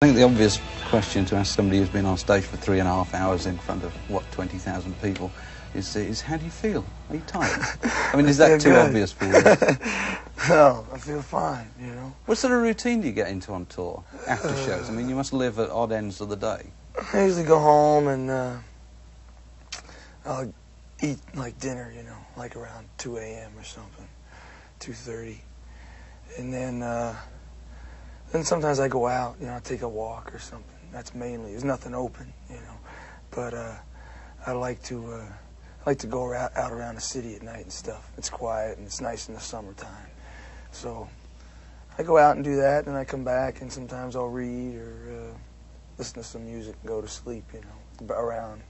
I think the obvious question to ask somebody who's been on stage for 3.5 hours in front of, what, 20,000 people is how do you feel? Are you tired? I mean, is that too obvious for you? No, I feel fine, you know. What sort of routine do you get into on tour, after shows? I mean, you must live at odd ends of the day. I usually go home and I'll eat, like, dinner, you know, like around 2 a.m. or something, 2:30. And then sometimes I go out, you know, I take a walk or something. That's mainly, there's nothing open, you know. But I like to go out around the city at night and stuff. It's quiet and it's nice in the summertime. So I go out and do that, and I come back, and sometimes I'll read or listen to some music and go to sleep, you know, around,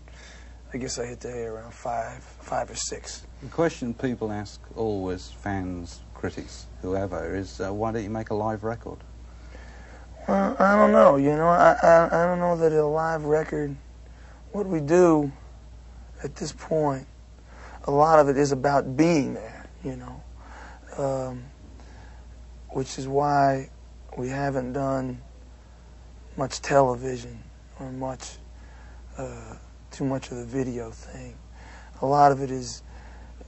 I guess I hit the hay around 5 or 6. The question people ask always, fans, critics, whoever, is why don't you make a live record? Well, I don't know, you know, I don't know that a live record, what we do at this point, a lot of it is about being there, you know, which is why we haven't done much television or much, too much of the video thing. A lot of it is,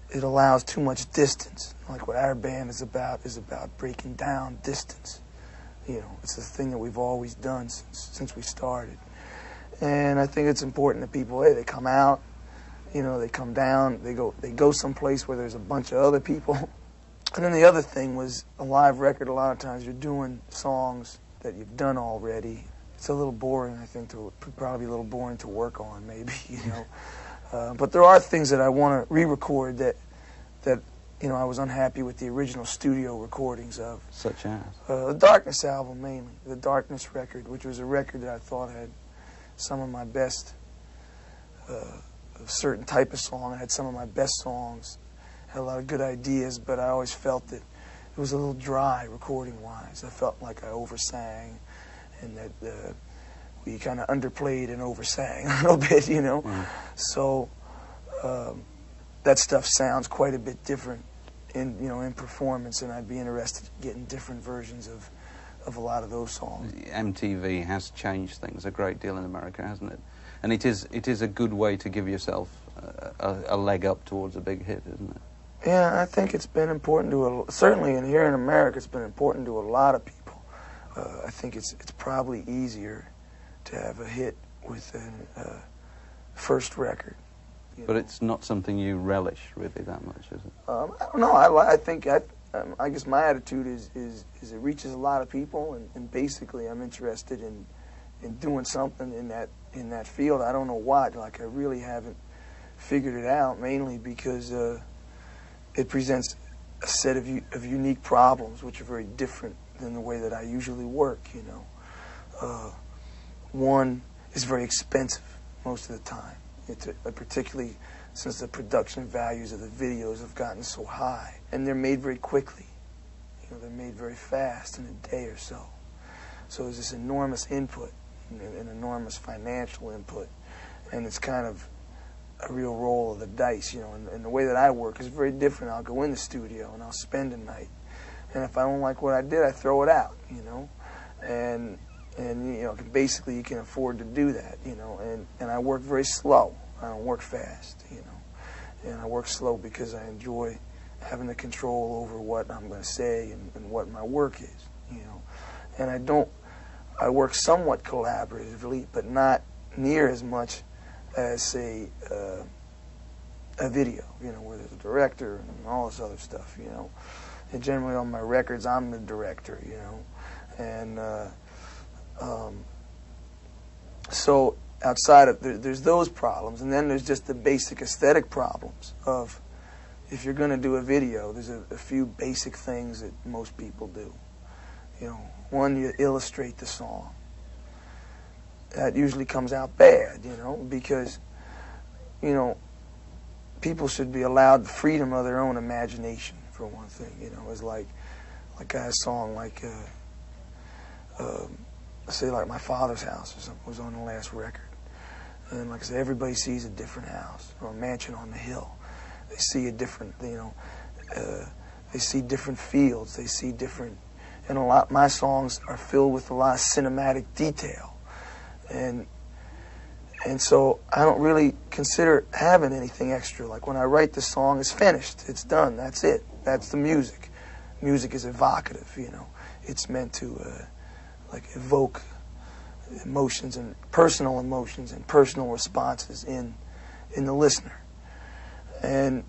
it allows too much distance. Like what our band is about breaking down distance. You know, it's a thing that we've always done since we started. And I think it's important that people, hey, they come out, you know, they come down, they go someplace where there's a bunch of other people. And then the other thing was a live record, a lot of times you're doing songs that you've done already. It's a little boring, I think, probably a little boring to work on, maybe, you know. But there are things that I want to re-record that, you know, I was unhappy with the original studio recordings of. Such as? The Darkness album, mainly. The Darkness record, which was a record that I thought had some of my best, a certain type of song. It had some of my best songs. Had a lot of good ideas, but I always felt that it was a little dry recording-wise. I felt like I oversang, and that we kind of underplayed and oversang a little bit, you know. Mm. So that stuff sounds quite a bit different in performance, and I'd be interested in getting different versions of a lot of those songs. MTV has changed things a great deal in America, hasn't it? And it is a good way to give yourself a leg up towards a big hit, isn't it? Yeah, I think it's been important to certainly here in America, it's been important to a lot of people. I think it's probably easier to have a hit with a first record. But it's not something you relish really that much, is it? I don't know. I guess my attitude is it reaches a lot of people, and basically I'm interested in doing something in that field. I don't know what. Like, I really haven't figured it out, mainly because it presents a set of unique problems which are very different than the way that I usually work, you know. One is very expensive most of the time. Particularly since the production values of the videos have gotten so high. And they're made very quickly. You know, they're made very fast, in a day or so. So there's this enormous input, an enormous financial input. And it's kind of a real roll of the dice, you know. And the way that I work is very different. I'll go in the studio and I'll spend a night. And if I don't like what I did, I throw it out, you know. And you know, basically you can afford to do that, you know, and I work very slow. I don't work fast, you know, and I work slow because I enjoy having the control over what I'm going to say and what my work is, you know, and I work somewhat collaboratively, but not near as much as, say, a video, you know, where there's a director and all this other stuff, you know, and generally on my records I'm the director, you know, and so outside of, there's those problems, and then there's just the basic aesthetic problems of, if you're going to do a video, there's a few basic things that most people do. You know, one, you illustrate the song. That usually comes out bad, you know, because, you know, people should be allowed the freedom of their own imagination, for one thing, you know. It's like a song like, say like My Father's House or something was on the last record. And like I said, everybody sees a different house or a mansion on the hill. They see a different, you know, they see different fields. They see different and my songs are filled with a lot of cinematic detail, and so I don't really consider having anything extra. Like when I write the song, it's finished, it's done, that's it, that's the music. Music is evocative, you know. It's meant to like evoke emotions and personal responses in the listener. And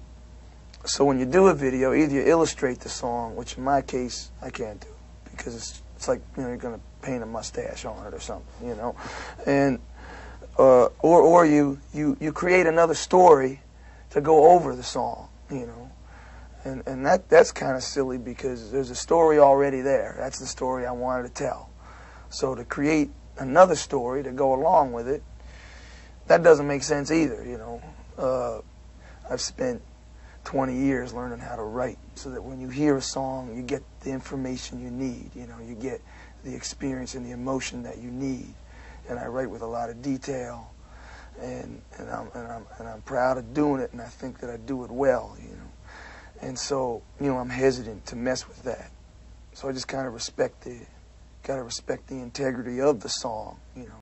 so when you do a video, either you illustrate the song, which in my case I can't do, because it's like, you know, you're going to paint a mustache on it or something, you know, and or you create another story to go over the song, you know, and that's kind of silly because there's a story already there. That's the story I wanted to tell. So to create another story to go along with it, that doesn't make sense either, you know. I've spent 20 years learning how to write so that when you hear a song, you get the information you need, you know, you get the experience and the emotion that you need. And I write with a lot of detail, and I'm proud of doing it, and I think that I do it well, you know. And so, you know, I'm hesitant to mess with that. So I just kind of gotta respect the integrity of the song, you know.